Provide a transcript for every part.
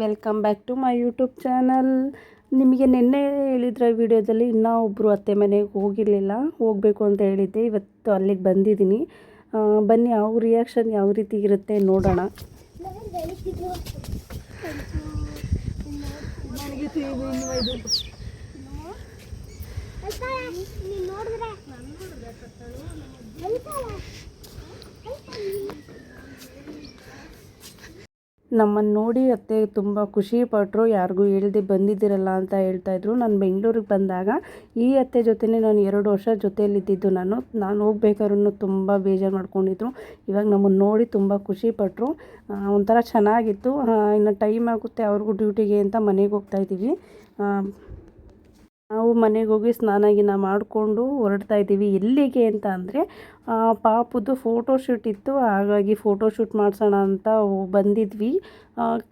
Welcome back to my YouTube channel. ನಿಮಗೆ ನಿನ್ನೆ ಹೇಳಿದ್ರೆ ವಿಡಿಯೋದಲ್ಲಿ ಇನ್ನೂ ಒಬ್ಬರು ಅತ್ತೆ ಮನೆಗೆ ಹೋಗಿರಲಿಲ್ಲ, ಹೋಗಬೇಕು ಅಂತ ಹೇಳಿದ್ದೆ. ಇವತ್ತು ಅಲ್ಲಿಗೆ ಬಂದಿದ್ದೀನಿ. ಬನ್ನಿ ಅವ್ರ ರಿಯಾಕ್ಷನ್ ಯಾವ ರೀತಿ ಇರುತ್ತೆ ನೋಡೋಣ. ನಮ್ಮನ್ನು ನೋಡಿ ಅತ್ತೆ ತುಂಬ ಖುಷಿಪಟ್ಟರು. ಯಾರಿಗೂ ಹೇಳ್ದೆ ಬಂದಿದ್ದೀರಲ್ಲ ಅಂತ ಹೇಳ್ತಾಯಿದ್ರು. ನಾನು ಬೆಂಗಳೂರಿಗೆ ಬಂದಾಗ ಈ ಅತ್ತೆ ಜೊತೆನೇ ನಾನು 2 ವರ್ಷ ಜೊತೆಯಲ್ಲಿದ್ದಿದ್ದು. ನಾನು ಹೋಗ್ಬೇಕಾದ್ರೂ ತುಂಬ ಬೇಜಾರು ಮಾಡ್ಕೊಂಡಿದ್ರು. ಇವಾಗ ನಮ್ಮನ್ನು ನೋಡಿ ತುಂಬ ಖುಷಿಪಟ್ಟರು. ಒಂಥರ ಚೆನ್ನಾಗಿತ್ತು. ಇನ್ನು ಟೈಮ್ ಆಗುತ್ತೆ ಅವ್ರಿಗೂ ಡ್ಯೂಟಿಗೆ ಅಂತ ಮನೆಗೆ ಹೋಗ್ತಾಯಿದ್ದೀವಿ. ನಾವು ಮನೆಗೆ ಹೋಗಿ ಸ್ನಾನ ಗಿನ ಮಾಡಿಕೊಂಡು ಹೊರಡ್ತಾ ಇದ್ದೀವಿ. ಎಲ್ಲಿಗೆ ಅಂತ ಅಂದರೆ ಪಾಪುದು ಫೋಟೋಶೂಟ್ ಇತ್ತು, ಹಾಗಾಗಿ ಫೋಟೋಶೂಟ್ ಮಾಡಿಸೋಣ ಅಂತ ಬಂದಿದ್ವಿ.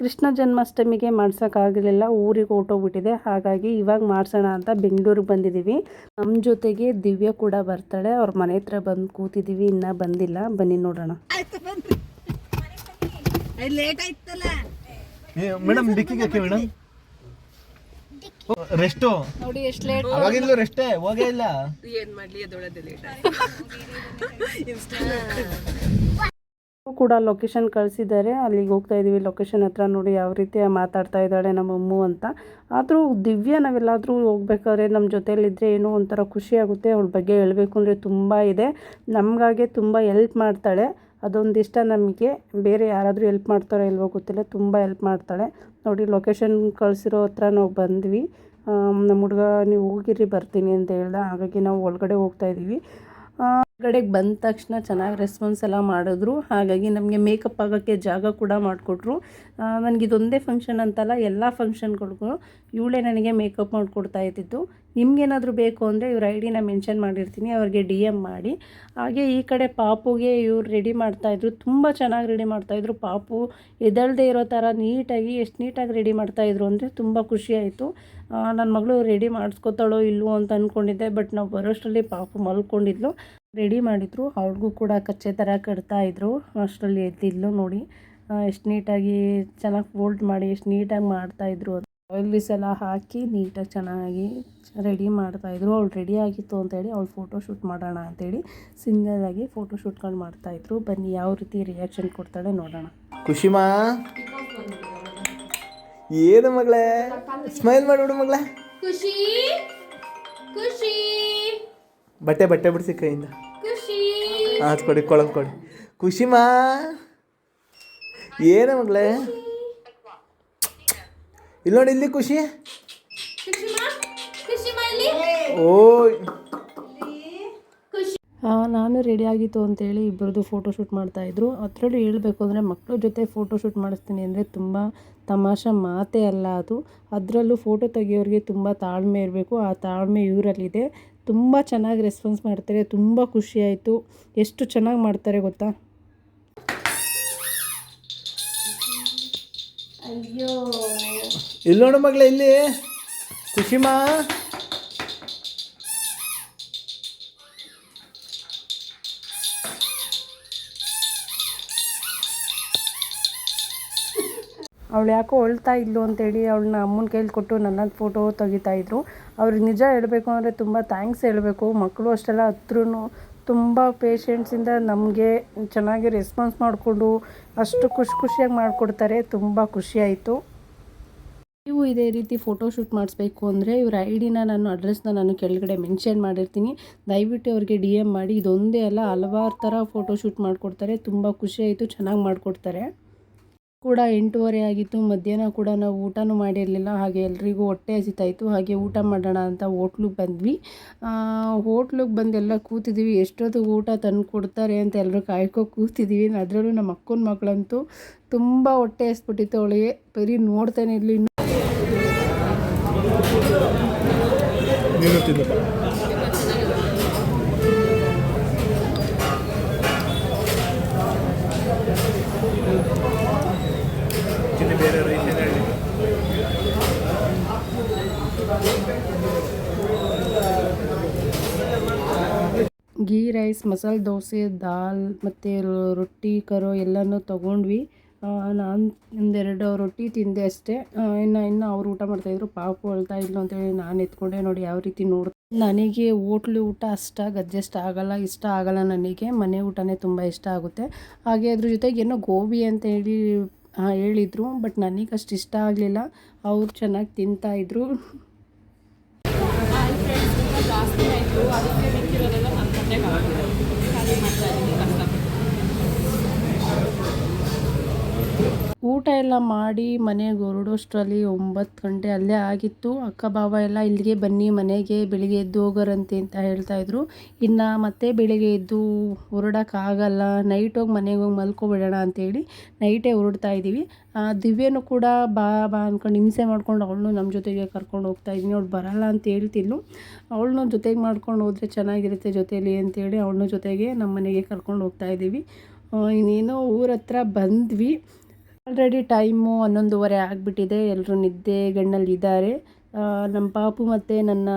ಕೃಷ್ಣ ಜನ್ಮಾಷ್ಟಮಿಗೆ ಮಾಡ್ಸೋಕ್ಕಾಗಲಿಲ್ಲ, ಊರಿಗೆ ಹೊರಟೋಗ್ಬಿಟ್ಟಿದೆ. ಹಾಗಾಗಿ ಇವಾಗ ಮಾಡಿಸೋಣ ಅಂತ ಬೆಂಗಳೂರಿಗೆ ಬಂದಿದ್ದೀವಿ. ನಮ್ಮ ಜೊತೆಗೆ ದಿವ್ಯ ಕೂಡ ಬರ್ತಾಳೆ. ಅವ್ರ ಮನೆ ಹತ್ರ ಬಂದು ಕೂತಿದ್ದೀವಿ, ಇನ್ನೂ ಬಂದಿಲ್ಲ. ಬನ್ನಿ ನೋಡೋಣ. ಮೇಡಮ್ ಡಿಕ್ಕಿಗೆ ಮೇಡಮ್ ರೆಸ್ಟು ನೋಡಿ ಎಷ್ಟು ಲೇಟ್ ಅವಾಗಿಂದಲೂ ರೆಸ್ಟೇ ಹೋಗೇ ಇಲ್ಲ. ಏನ್ ಮಾಡ್ಲಿ ಅದೊಳದೆ ಲೇಟ್ ಕೂಡ ಲೊಕೇಶನ್ ಕಳಿಸಿದ್ದಾರೆ, ಅಲ್ಲಿಗೆ ಹೋಗ್ತಾ ಇದ್ದೀವಿ. ಲೊಕೇಶನ್ ಹತ್ರ ನೋಡಿ ಯಾವ ರೀತಿ ಮಾತಾಡ್ತಾ ಇದ್ದಾಳೆ ನಮ್ಮ ಅಮ್ಮು ಅಂತ. ಆದರೂ ದಿವ್ಯ ನಾವೆಲ್ಲಾದರೂ ಹೋಗ್ಬೇಕಾದ್ರೆ ನಮ್ಮ ಜೊತೆಯಲ್ಲಿದ್ದರೆ ಏನೋ ಒಂಥರ ಖುಷಿ ಆಗುತ್ತೆ. ಅವಳ ಬಗ್ಗೆ ಹೇಳಬೇಕು ಅಂದರೆ ತುಂಬ ಇದೆ. ನಮಗಾಗೆ ತುಂಬ ಹೆಲ್ಪ್ ಮಾಡ್ತಾಳೆ, ಅದೊಂದಿಷ್ಟ ನಮಗೆ. ಬೇರೆ ಯಾರಾದರೂ ಹೆಲ್ಪ್ ಮಾಡ್ತಾರೋ ಇಲ್ವೋ ಗೊತ್ತಿಲ್ಲ, ತುಂಬ ಹೆಲ್ಪ್ ಮಾಡ್ತಾಳೆ. ನೋಡಿ ಲೊಕೇಶನ್ ಕಳಿಸಿರೋ ಹತ್ರ ನಾವು ಬಂದ್ವಿ. ನಮ್ಮ ಹುಡುಗ ನೀವು ಹೋಗಿರಿ ಬರ್ತೀನಿ ಅಂತ ಹೇಳ್ದ, ಹಾಗಾಗಿ ನಾವು ಒಳಗಡೆ ಹೋಗ್ತಾಯಿದ್ದೀವಿ. ಹೊರಗಡೆಗೆ ಬಂದ ತಕ್ಷಣ ಚೆನ್ನಾಗಿ ರೆಸ್ಪಾನ್ಸ್ ಎಲ್ಲ ಮಾಡಿದ್ರು. ಹಾಗಾಗಿ ನಮಗೆ ಮೇಕಪ್ ಆಗೋಕ್ಕೆ ಜಾಗ ಕೂಡ ಮಾಡಿಕೊಟ್ರು. ನನಗಿದೊಂದೇ ಫಂಕ್ಷನ್ ಅಂತಲ್ಲ, ಎಲ್ಲ ಫಂಕ್ಷನ್ಗಳಿಗೂ ಇವಳೇ ನನಗೆ ಮೇಕಪ್ ಮಾಡಿಕೊಡ್ತಾ ಇದ್ದಿದ್ದು. ನಿಮಗೇನಾದರೂ ಬೇಕು ಅಂದರೆ ಇವ್ರ ಐಡಿನ ಮೆನ್ಷನ್ ಮಾಡಿರ್ತೀನಿ, ಅವ್ರಿಗೆ DM ಮಾಡಿ. ಹಾಗೆ ಈ ಕಡೆ ಪಾಪುಗೆ ಇವ್ರು ರೆಡಿ ಮಾಡ್ತಾಯಿದ್ರು, ತುಂಬ ಚೆನ್ನಾಗಿ ರೆಡಿ ಮಾಡ್ತಾಯಿದ್ರು. ಪಾಪು ಎದಳದೇ ಇರೋ ಥರ ನೀಟಾಗಿ ಎಷ್ಟು ನೀಟಾಗಿ ರೆಡಿ ಮಾಡ್ತಾಯಿದ್ರು ಅಂದರೆ ತುಂಬ ಖುಷಿಯಾಯಿತು. ನನ್ನ ಮಗಳು ರೆಡಿ ಮಾಡಿಸ್ಕೊತಾಳೋ ಇಲ್ವೋ ಅಂತ ಅಂದ್ಕೊಂಡಿದ್ದೆ, ಬಟ್ ನಾವು ಬರೋಷ್ಟರಲ್ಲಿ ಪಾಪು ಮಲ್ಕೊಂಡಿದ್ಲು. ರೆಡಿ ಮಾಡಿದರು, ಅವ್ರಿಗೂ ಕೂಡ ಕಚ್ಚೆ ಥರ ಕಟ್ತಾಯಿದ್ರು. ಅಷ್ಟರಲ್ಲಿ ಎದ್ದಿದ್ಲು. ನೋಡಿ ಎಷ್ಟು ನೀಟಾಗಿ ಚೆನ್ನಾಗಿ ಫೋಲ್ಡ್ ಮಾಡಿ ಎಷ್ಟು ನೀಟಾಗಿ ಮಾಡ್ತಾಯಿದ್ರು. ಆಯಿಲ್ಸ್ ಎಲ್ಲ ಹಾಕಿ ನೀಟಾಗಿ ಚೆನ್ನಾಗಿ ರೆಡಿ ಮಾಡ್ತಾಯಿದ್ರು. ಅವಳು ರೆಡಿ ಆಗಿತ್ತು ಅಂತೇಳಿ ಅವಳು ಫೋಟೋಶೂಟ್ ಮಾಡೋಣ ಅಂತೇಳಿ ಸಿಂಗಲಾಗಿ ಫೋಟೋಶೂಟ್ಗಳು ಮಾಡ್ತಾಯಿದ್ರು. ಬನ್ನಿ ಯಾವ ರೀತಿ ರಿಯಾಕ್ಷನ್ ಕೊಡ್ತಾಳೆ ನೋಡೋಣ. ಖುಷಿಮಾ ಏನು ಮಗಳೇ, ಸ್ಮೈಲ್ ಮಾಡಿಬಿಡು ಮಗಳೇ. ಖುಷಿ ಖುಷಿ ಬಟ್ಟೆ ಬಿಡಿಸಿ ಕೈಯಿಂದ ಖುಷಿ ಅದು ಕೊಡಿ, ಕೊಳಂಗೆ ಕೊಡಿ. ಖುಷಿಮಾ ಏನು ಮಗಳೇ, ಇಲ್ಲಿ ನೋಡಿ, ಇಲ್ಲಿ ಖುಷಿ. ಓಯ್ ನಾನು ರೆಡಿ ಆಗಿತ್ತು ಅಂತೇಳಿ ಇಬ್ಬರದು ಫೋಟೋಶೂಟ್ ಮಾಡ್ತಾಯಿದ್ರು. ಅದರಲ್ಲೂ ಹೇಳಬೇಕು ಅಂದರೆ ಮಕ್ಕಳ ಜೊತೆ ಫೋಟೋಶೂಟ್ ಮಾಡಿಸ್ತೀನಿ ಅಂದರೆ ತುಂಬ ತಮಾಷೆ ಮಾತೇ ಅಲ್ಲ ಅದು. ಅದರಲ್ಲೂ ಫೋಟೋ ತೆಗಿಯೋರಿಗೆ ತುಂಬ ತಾಳ್ಮೆ ಇರಬೇಕು. ಆ ತಾಳ್ಮೆ ಇವರಲ್ಲಿದೆ. ತುಂಬ ಚೆನ್ನಾಗಿ ರೆಸ್ಪಾನ್ಸ್ ಮಾಡ್ತಾರೆ. ತುಂಬ ಖುಷಿಯಾಯಿತು. ಎಷ್ಟು ಚೆನ್ನಾಗಿ ಮಾಡ್ತಾರೆ ಗೊತ್ತಾ. ಅಯ್ಯೋ ಇಲ್ಲಿ ನೋಡು ಮಗಳೇ, ಇಲ್ಲಿ ಖುಷಿಮಾ. ಅವಳು ಯಾಕೋ ಅಳ್ತಾ ಇದ್ಲು ಅಂತೇಳಿ ಅವಳನ್ನ ಅಮ್ಮನ ಕೈಲಿ ಕೊಟ್ಟು ನನ್ನ ಫೋಟೋ ತೆಗಿತಾಯಿದ್ರು. ಅವ್ರಿಗೆ ನಿಜ ಹೇಳಬೇಕು ಅಂದರೆ ತುಂಬ ಥ್ಯಾಂಕ್ಸ್ ಹೇಳಬೇಕು. ಮಕ್ಕಳು ಅಷ್ಟೆಲ್ಲ ಹತ್ರೂ ತುಂಬ ಪೇಷೆನ್ಸಿಂದ ನಮಗೆ ಚೆನ್ನಾಗಿ ರೆಸ್ಪಾನ್ಸ್ ಮಾಡಿಕೊಂಡು ಅಷ್ಟು ಖುಷಿಯಾಗಿ ಮಾಡಿಕೊಡ್ತಾರೆ. ತುಂಬ ಖುಷಿಯಾಯಿತು. ನೀವು ಇದೇ ರೀತಿ ಫೋಟೋಶೂಟ್ ಮಾಡಿಸ್ಬೇಕು ಅಂದರೆ ಇವ್ರ ಐಡಿನ ಅಡ್ರೆಸ್ನ ನಾನು ಕೆಳಗಡೆ ಮೆನ್ಷನ್ ಮಾಡಿರ್ತೀನಿ. ದಯವಿಟ್ಟು ಅವ್ರಿಗೆ DM ಮಾಡಿ. ಇದೊಂದೇ ಅಲ್ಲ, ಹಲವಾರು ಥರ ಫೋಟೋಶೂಟ್ ಮಾಡಿಕೊಡ್ತಾರೆ. ತುಂಬ ಖುಷಿಯಾಯಿತು, ಚೆನ್ನಾಗಿ ಮಾಡಿಕೊಡ್ತಾರೆ. ಕೂಡ 8:30 ಆಗಿತ್ತು. ಮಧ್ಯಾಹ್ನ ಕೂಡ ನಾವು ಊಟನೂ ಮಾಡಿರಲಿಲ್ಲ. ಹಾಗೆ ಎಲ್ರಿಗೂ ಹೊಟ್ಟೆ ಹಸಿತಾಯಿತ್ತು. ಹಾಗೆ ಊಟ ಮಾಡೋಣ ಅಂತ ಹೋಟ್ಲಿಗೆ ಬಂದ್ವಿ. ಹೋಟ್ಲಿಗೆ ಬಂದು ಎಲ್ಲ ಕೂತಿದ್ದೀವಿ. ಎಷ್ಟೊತ್ತಿಗೆ ಊಟ ತಂದು ಕೊಡ್ತಾರೆ ಅಂತ ಎಲ್ಲರೂ ಕಾಯ್ಕೊ ಕೂತಿದ್ದೀವಿ. ಅದರಲ್ಲೂ ನಮ್ಮ ಅಕ್ಕನ ಮಕ್ಕಳಂತೂ ತುಂಬ ಹೊಟ್ಟೆ ಹಸ್ಬಿಟ್ಟಿತ್ತು. ಅವಳಿಗೆ ಬರೀ ನೋಡ್ತಾನೆ ಇರಲಿ. ಬೇರೆ ರೈಸ್ ಗೀ ರೈಸ್, ಮಸಾಲೆ ದೋಸೆ, ದಾಲ್ ಮತ್ತು ರೊಟ್ಟಿ ಕರೋ ಎಲ್ಲನೂ ತೊಗೊಂಡ್ವಿ. ನಾನು ಒಂದೆರಡು ರೊಟ್ಟಿ ತಿಂದೆ ಅಷ್ಟೇ. ಇನ್ನು ಅವ್ರು ಊಟ ಮಾಡ್ತಾಯಿದ್ರು. ಪಾಪು ಅಳ್ತಾ ಇದ್ಲು ಅಂತೇಳಿ ನಾನು ಎತ್ಕೊಂಡೆ. ನೋಡಿ ಯಾವ ರೀತಿ ನನಗೆ ಹೋಟ್ಲು ಊಟ ಅಷ್ಟಾಗಿ ಅಡ್ಜಸ್ಟ್ ಆಗಲ್ಲ, ಇಷ್ಟ ಆಗಲ್ಲ. ನನಗೆ ಮನೆ ಊಟನೇ ತುಂಬ ಇಷ್ಟ ಆಗುತ್ತೆ. ಹಾಗೆ ಅದ್ರ ಜೊತೆಗೆ ಏನೋ ಗೋಬಿ ಅಂತ ಹೇಳಿದರು, ಬಟ್ ನನಗೆ ಅಷ್ಟು ಇಷ್ಟ ಆಗಲಿಲ್ಲ. ಅವ್ರು ಚೆನ್ನಾಗಿ ತಿಂತಾಯಿದ್ರು. ಜಾಸ್ತಿ ಆಯಿತು, ಅದಕ್ಕೆ ಬೇಕಿರೋದೆಲ್ಲ ನನ್ನ ಕಟ್ಟೆಗೆ ಖಾಲಿ ಮಾಡ್ತಾಯಿದ್ದೀನಿ ಕಷ್ಟಪಟ್ಟು. ಊಟ ಎಲ್ಲ ಮಾಡಿ ಮನೆಗೆ ಹೊರಡೋಷ್ಟರಲ್ಲಿ 9 ಗಂಟೆ ಅಲ್ಲೇ ಆಗಿತ್ತು. ಅಕ್ಕ ಬಾವ ಎಲ್ಲ ಇಲ್ಲಿಗೆ ಬನ್ನಿ ಮನೆಗೆ, ಬೆಳಿಗ್ಗೆ ಎದ್ದು ಹೋಗೋರಂತೆ ಅಂತ ಹೇಳ್ತಾಯಿದ್ರು. ಇನ್ನು ಮತ್ತೆ ಬೆಳಿಗ್ಗೆ ಎದ್ದು ಹೊರಡೋಕ್ಕಾಗಲ್ಲ, ನೈಟ್ ಹೋಗಿ ಮನೆಗೆ ಹೋಗಿ ಮಲ್ಕೊಬಿಡೋಣ ಅಂತೇಳಿ ನೈಟೇ ಹೊರಡ್ತಾ ಇದ್ದೀವಿ. ದಿವ್ಯನೂ ಕೂಡ ಬಾ ಅಂದ್ಕೊಂಡು ಹಿಂಸೆ ಮಾಡ್ಕೊಂಡು ಅವಳನ್ನೂ ನಮ್ಮ ಜೊತೆಗೆ ಕರ್ಕೊಂಡು ಹೋಗ್ತಾ ಇದ್ದೀನಿ. ಅವಳು ಬರಲ್ಲ ಅಂತ ಹೇಳ್ತಿದ್ಲು. ಅವಳನ್ನೂ ಜೊತೆಗೆ ಮಾಡ್ಕೊಂಡು ಹೋದರೆ ಚೆನ್ನಾಗಿರುತ್ತೆ ಜೊತೆಯಲ್ಲಿ ಅಂತೇಳಿ ಅವಳನ್ನೂ ಜೊತೆಗೆ ನಮ್ಮ ಮನೆಗೆ ಕರ್ಕೊಂಡು ಹೋಗ್ತಾ ಇದ್ದೀವಿ. ಇನ್ನೇನೋ ಊರ ಹತ್ರ ಬಂದ್ವಿ. ಆಲ್ರೆಡಿ ಟೈಮು 11:30 ಆಗಿಬಿಟ್ಟಿದೆ. ಎಲ್ಲರೂ ನಿದ್ದೆ ಗಣ್ಣಲ್ಲಿದ್ದಾರೆ. ನಮ್ಮ ಪಾಪು ಮತ್ತು ನನ್ನ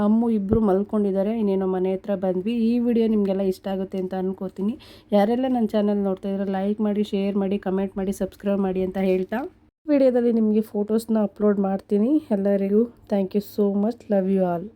ಅಮ್ಮು ಇಬ್ಬರು ಮಲ್ಕೊಂಡಿದ್ದಾರೆ. ಇನ್ನೇನೋ ಮನೆ ಹತ್ರ ಬಂದ್ವಿ. ಈ ವಿಡಿಯೋ ನಿಮಗೆಲ್ಲ ಇಷ್ಟ ಆಗುತ್ತೆ ಅಂತ ಅನ್ಕೋತೀನಿ. ಯಾರೆಲ್ಲ ನನ್ನ ಚಾನಲ್ ನೋಡ್ತಾ ಇದ್ದಾರೆ ಲೈಕ್ ಮಾಡಿ, ಶೇರ್ ಮಾಡಿ, ಕಮೆಂಟ್ ಮಾಡಿ, ಸಬ್ಸ್ಕ್ರೈಬ್ ಮಾಡಿ ಅಂತ ಹೇಳ್ತಾ ವಿಡಿಯೋದಲ್ಲಿ ನಿಮಗೆ ಫೋಟೋಸ್ನ ಅಪ್ಲೋಡ್ ಮಾಡ್ತೀನಿ. ಎಲ್ಲರಿಗೂ thank you so much. Love you all.